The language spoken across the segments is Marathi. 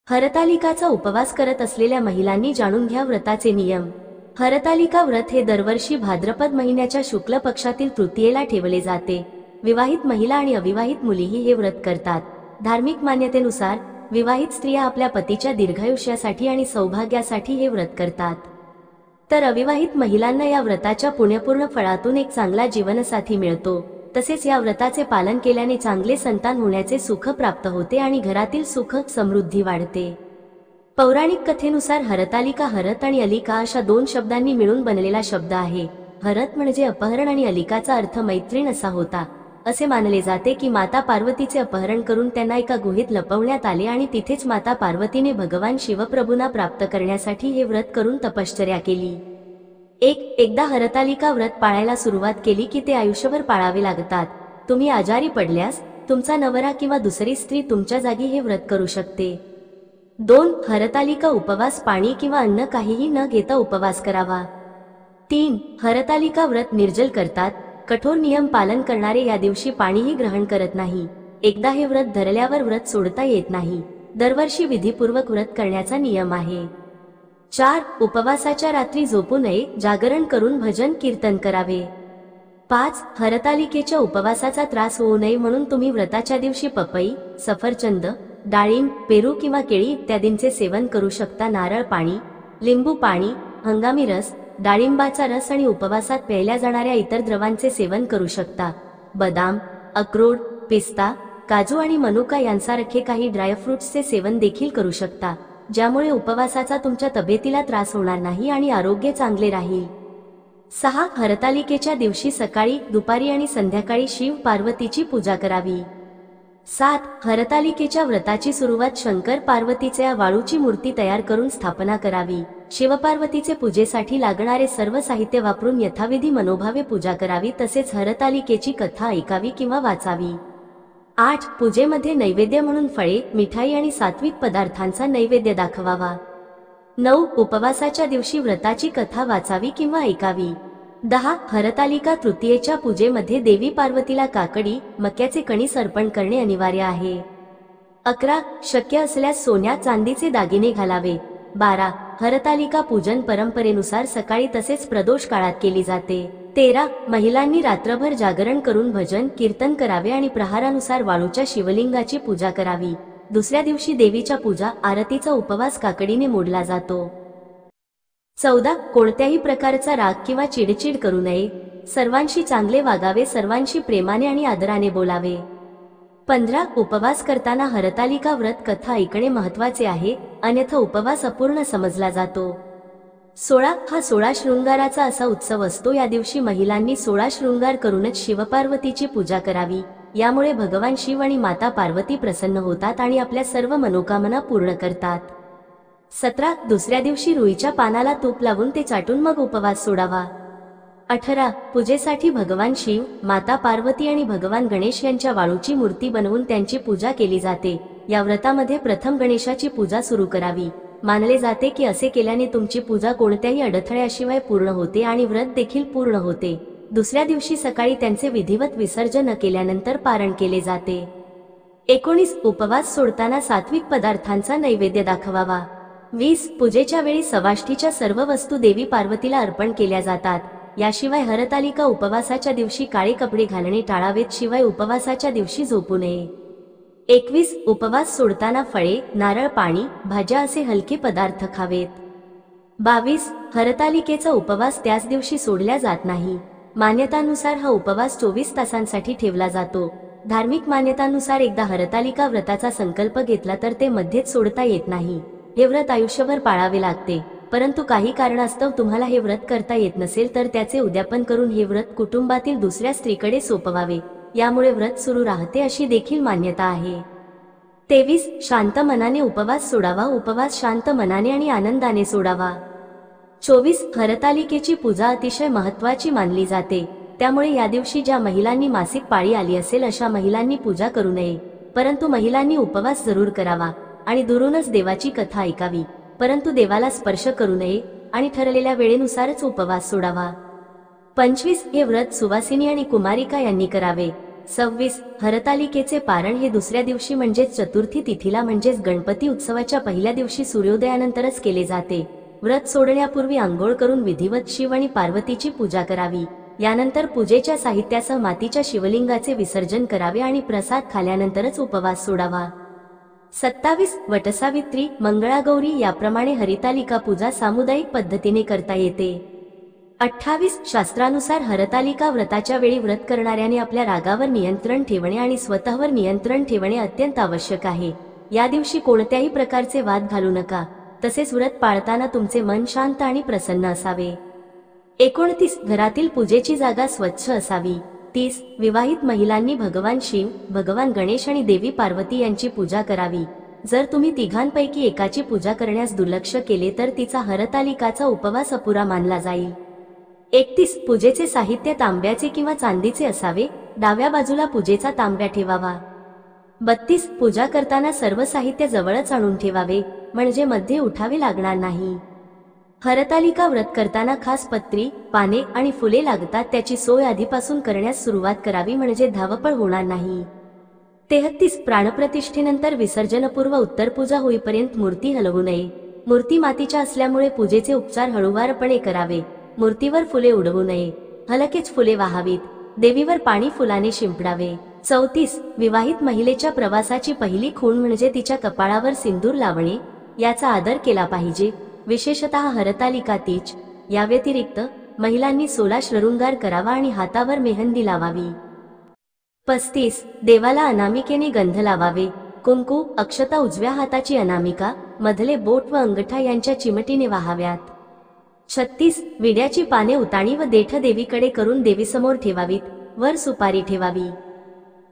हरतालिकाचा उपवास करत असलेल्या महिलांनी जाणून घ्या व्रताचे नियम। हरतालिका व्रत हे दरवर्षी भाद्रपद महिन्याच्या शुक्ल पक्षातील तृतीयेला ठेवले जाते। विवाहित महिला आणि अविवाहित मुलीही हे व्रत करतात। धार्मिक मान्यतेनुसार विवाहित स्त्रिया आपल्या पतीच्या दीर्घायुष्यासाठी आणि सौभाग्यासाठी हे व्रत करतात, तर अविवाहित महिलांना या व्रताच्या पुण्यपूर्ण फळातून एक चांगला जीवनसाथी मिळतो। तसेच या व्रताचे पालन केल्याने चांगले संतान होण्याचे सुख प्राप्त होते आणि घरातील सुख समृद्धी वाढते। पौराणिक कथेनुसार हरतालिका हरत आणि अलिका अशा दोन शब्दांनी मिळून बनलेला शब्द आहे। हरत म्हणजे अपहरण आणि अलिकाचा अर्थ मैत्रीण असा होता। असे मानले जाते की माता पार्वतीचे अपहरण करून त्यांना एका गुहेत लपवण्यात आले आणि तिथेच माता पार्वतीने भगवान शिवप्रभूंना प्राप्त करण्यासाठी हे व्रत करून तपश्चर्या केली। एकदा हरतालिका व्रत पाळायला सुरुवात केली की ते आयुष्यभर पाळावे लागतात। तुम्ही आजारी पडल्यास तुमचा नवरा किंवा दुसरी स्त्री तुमच्या जागी हे व्रत करू शकते। 2. हरतालिका उपवास पाणी किंवा अन्न काहीही न घेता उपवास करावा। 3. हरतालिका व्रत निर्जल करतात। कठोर नियम पालन करणारे या दिवशी पाणीही ग्रहण करत नाही। एकदा हे व्रत धरल्यावर व्रत सोडता येत नाही। दरवर्षी विधीपूर्वक व्रत करण्याचा नियम आहे। 4. उपवासाच्या रात्री झोपू नये, जागरण करून भजन कीर्तन करावे। 5. हरतालिकेच्या उपवासाचा त्रास होऊ नये म्हणून तुम्ही व्रताच्या दिवशी पपई, सफरचंद, डाळिंब, पेरू किंवा केळी इत्यादींचे सेवन करू शकता। नारळ पाणी, लिंबू पाणी, हंगामी रस, डाळिंबाचा रस आणि उपवासात प्यायल्या जाणाऱ्या इतर द्रवांचे सेवन करू शकता। बदाम, अक्रोड, पिस्ता, काजू आणि मनुका यांसारखे काही ड्रायफ्रुट्सचे सेवन देखील करू शकता, ज्यामुळे उपवासाचा तुमच्या तब्येतीला त्रास होणार नाही आणि आरोग्य चांगले राहील। 6. हरतालिकेच्या दिवशी सकाळी, दुपारी आणि संध्याकाळी शिव पार्वतीची पूजा करावी। 7. हरतालिकेच्या व्रताची सुरुवात शंकर पार्वतीच्या वाळूची मूर्ती तयार करून स्थापना करावी। शिवपार्वतीचे पूजेसाठी लागणारे सर्व साहित्य वापरून यथाविधी मनोभावे पूजा करावी। तसेच हरतालिकेची कथा ऐकावी किंवा वाचावी। 8. पूजेमध्ये नैवेद्य म्हणून फळे, मिठाई आणि सात्विक पदार्थांचा नैवेद्य दाखवावा। 9. उपवासाच्या दिवशी व्रताची कथा वाचावी किंवा ऐकावी। 10. हरतालिका तृतीयेच्या पूजेमध्ये देवी पार्वतीला काकडी, मक्याचे कणीस अर्पण करणे अनिवार्य आहे। 11. शक्य असल्यास सोन्या चांदीचे दागिने घालावे। 12. हरतालिका पूजन परंपरेनुसार सकाळी तसेच प्रदोष काळात केली जाते। 13. महिलांनी रात्रभर जागरण करून भजन कीर्तन करावे आणि प्रहारानुसार वाळूच्या शिवलिंगाची पूजा करावी। दुसऱ्या दिवशी देवीच्या पूजा आरतीचा उपवास काकडीने मोडला जातो। 14. कोणत्याही प्रकारचा राग किंवा चिडचिड करू नये। सर्वांशी चांगले वागावे, सर्वांशी प्रेमाने आणि आदराने बोलावे। 15. उपवास करताना हरतालिका व्रत कथा ऐकणे महत्त्वाचे आहे, अन्यथा उपवास अपूर्ण समजला जातो। 16. हा 16 शृंगाराचा असा उत्सव असतो। या दिवशी महिलांनी 16 शृंगार करूनच शिवपार्वतीची पूजा करावी। यामुळे भगवान शिव आणि माता पार्वती प्रसन्न होतात आणि आपल्या सर्व मनोकामना पूर्ण करतात। 17. दुसऱ्या दिवशी रुईच्या पानाला तूप लावून ते चाटून मग उपवास सोडावा। 18. पूजेसाठी भगवान शिव, माता पार्वती आणि भगवान गणेश यांच्या वाळूची मूर्ती बनवून त्यांची पूजा केली जाते। या व्रतामध्ये प्रथम गणेशाची पूजा सुरू करावी। मानले जाते की असे केल्याने तुमची पूजा कोणत्याही अडथळ्याशिवाय पूर्ण होते आणि व्रत देखील पूर्ण होते। दुसऱ्या दिवशी सकाळी त्यांचे विधिवत विसर्जन केल्यानंतर पारण केले जाते। 19. उपवास सोडताना सात्विक पदार्थांचा नैवेद्य दाखवावा। 20. पूजेच्या वेळी सवाष्ठीच्या सर्व वस्तू देवी पार्वतीला अर्पण केल्या जातात। याशिवाय हरतालिका उपवासाच्या दिवशी काळे कपडे घालणे टाळावेत, शिवाय उपवासाच्या दिवशी झोपू नये। 21. उपवास सोडताना फळे, नारळ पाणी, भाज्या असे हलके पदार्थ खावेत। 22. हरतालिकेचा उपवास त्याच दिवशी सोडल्या जात नाही। मान्यतानुसार हा उपवास 24 तासांसाठी ठेवला जातो। धार्मिक मान्यतानुसार एकदा हरतालिका व्रताचा संकल्प घेतला तर ते मध्येच सोडता येत नाही। हे व्रत आयुष्यभर पाळावे लागते, परंतु काही कारणास्तव तुम्हाला हे व्रत करता येत नसेल तर त्याचे उद्यापन करून हे व्रत कुटुंबातील दुसऱ्या स्त्रीकडे सोपवावे, यामुळे व्रत सुरू राहते अशी देखील मान्यता आहे। 23. शांत मनाने उपवास सोडावा। उपवास शांत मनाने आणि आनंदाने सोडावा। 24. हरतालिकेची पूजा अतिशय महत्त्वाची मानली जाते, त्यामुळे या दिवशी ज्या महिलांनी मासिक पाळी आली असेल अशा महिलांनी पूजा करू नये, परंतु महिलांनी उपवास जरूर करावा आणि दुरूनच देवाची कथा ऐकावी, परंतु देवाला स्पर्श करू नये आणि ठरलेल्या वेळेनुसारच उपवास सोडावा। 25. हे व्रत सुवासिनी आणि कुमारिका यांनी करावे। 26 हरतालिकेचे पारण हे दुसऱ्या दिवशी म्हणजेच चतुर्थी तिथीला म्हणजेच गणपती उत्सवाच्या पहिल्या दिवशी सूर्योदयानंतरच केले जाते। व्रत सोडण्यापूर्वी आंघोळ करून विधिवत शिव आणि पार्वतीची पूजा करावी। यानंतर पूजेच्या साहित्यासह मातीच्या शिवलिंगाचे विसर्जन करावे आणि प्रसाद खाल्यानंतरच उपवास सोडावा। 27 वटसावित्री मंगळागौरी याप्रमाणे हरितालिका पूजा सामुदायिक पद्धतीने करता येते। 28 शास्त्रानुसार हरतालिका व्रताच्या वेळी व्रत करणाऱ्याने आपल्या रागावर नियंत्रण ठेवणे आणि स्वतःवर नियंत्रण ठेवणे अत्यंत आवश्यक आहे। या दिवशी कोणत्याही प्रकारचे वाद घालू नका, तसेच व्रत पाळताना तुमचे मन शांत आणि प्रसन्न असावे। 29 घरातील पूजेची जागा स्वच्छ असावी। 30 विवाहित महिलांनी भगवान शिव, भगवान गणेश आणि देवी पार्वती यांची पूजा करावी। जर तुम्ही तिघांपैकी एकाची पूजा करण्यास दुर्लक्ष केले तर तिचा हरतालिकाचा उपवास अपुरा मानला जाईल। 31 पूजेचे साहित्य तांब्याचे किंवा चांदीचे असावे। डाव्या बाजूला पूजेचा तांब्या ठेवावा। 32 पूजा करताना सर्व साहित्य जवळच आणून ठेवावे, म्हणजे मध्ये उठावे लागणार नाही। हरतालिका व्रत करताना खास पत्री, पाने आणि फुले लागतात, त्याची सोय आधीपासून करण्यास सुरुवात करावी, म्हणजे धावपळ होणार नाही। 33 प्राणप्रतिष्ठेनंतर विसर्जनपूर्व उत्तर पूजा होईपर्यंत मूर्ती हलवू नये। मूर्ती मातीच्या असल्यामुळे पूजेचे उपचार हळूवारपणे करावे। मूर्तीवर फुले उडवू नये, हलकेच फुले वाहावीत। देवीवर पाणी फुलाने शिंपडावे। 34 विवाहित महिलेच्या प्रवासाची पहिली खूण म्हणजे तिच्या कपाळावर सिंदूर लावणे, याचा आदर केला पाहिजे, विशेषतः हरतालिका तीज। या व्यतिरिक्त महिलांनी 16 शृंगार करावा आणि हातावर मेहंदी लावावी। 35 देवाला अनामिकेने गंध लावावे। कुंकू, अक्षता उजव्या हाताची अनामिका, मधले बोट व अंगठा यांच्या चिमटीने वाहाव्यात। 36 विड्याची पाने उताणी व देठ देवीकडे करून देवीसमोर ठेवावीत, वर सुपारी ठेवावी।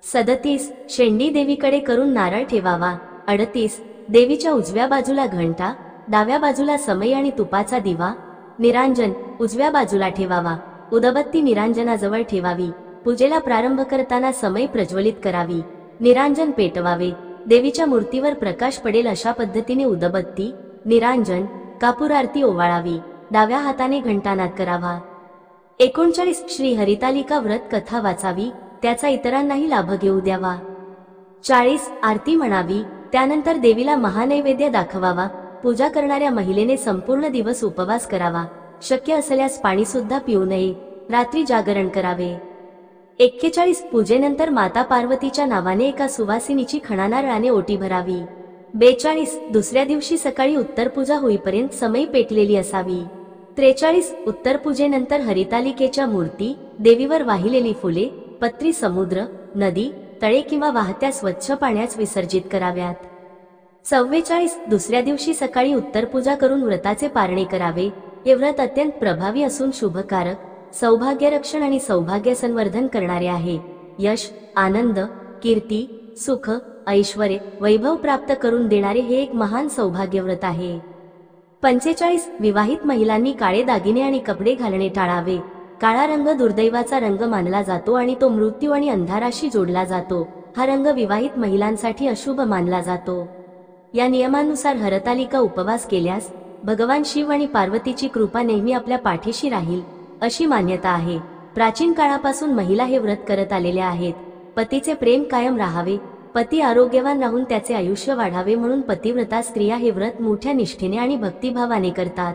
37 शेंडी देवीकडे करून नारळ ठेवावा। 38 देवीच्या उजव्या बाजूला घंटा, डाव्या बाजूला समई आणि तुपाचा दिवा, निरांजन उजव्या बाजूला ठेवावा। उदबत्ती निरांजनाजवळ ठेवावी। पूजेला प्रारंभ करताना समई प्रज्वलित करावी, निरांजन पेटवावे। देवीच्या मूर्तीवर प्रकाश पडेल अशा पद्धतीने उदबत्ती, निरांजन, कापूर आरती ओवाळावी। डाव्या हाताने घंटानाद करावा। 39 श्री हरितालिका व्रत कथा वाचावी, त्याचा इतरांनाही लाभ घेऊ द्यावा। 40 आरती म्हणावी, त्यानंतर देवीला महानैवेद्य दाखवावा। पूजा करणाऱ्या महिलेने संपूर्ण दिवस उपवास करावा, शक्य असल्यास पाणी सुद्धा पिऊ नये। रात्री जागरण करावे। 41 पूजेनंतर माता पार्वतीच्या नावाने एका सुवासिनीची खणानारळाने ओटी भरावी। 42 दुसऱ्या दिवशी सकाळी उत्तर पूजा होईपर्यंत समई पेटलेली असावी। 43 उत्तर पूजेनंतर हरितालिकेच्या मूर्ती, देवीवर वाहिलेली फुले, पत्री समुद्र, नदी, तळे किंवा वाहत्या स्वच्छ पाण्यात विसर्जित कराव्यात। 44 दुसऱ्या दिवशी सकाळी उत्तर पूजा करून व्रताचे पारणे करावे। हे व्रत अत्यंत प्रभावी असून शुभकारक, सौभाग्यरक्षण आणि सौभाग्य संवर्धन करणारे आहे। यश, आनंद, कीर्ती, सुख, ऐश्वर्य, वैभव प्राप्त करून देणारे हे एक महान सौभाग्य व्रत आहे। 45 विवाहित महिलांनी काळे दागिने आणि कपडे घालणे टाळावे। काळा रंग दुर्दैवाचा रंग मानला जातो आणि तो मृत्यू आणि अंधाराशी जोडला जातो। हा रंग विवाहित महिलांसाठी अशुभ मानला जातो। या नियमानुसार हरतालिका उपवास केल्यास भगवान शिव आणि पार्वतीची कृपा नेहमी आपल्या पाठीशी राहील, अशी मान्यता आहे। प्राचीन काळापासून महिला हे व्रत करत आलेल्या आहेत। पतीचे प्रेम कायम राहावे, पती आरोग्यवान राहून त्याचे आयुष्य वाढावे म्हणून पतिव्रता स्त्रिया हे व्रत मोठ्या निष्ठेने आणि भक्तिभावाने करतात।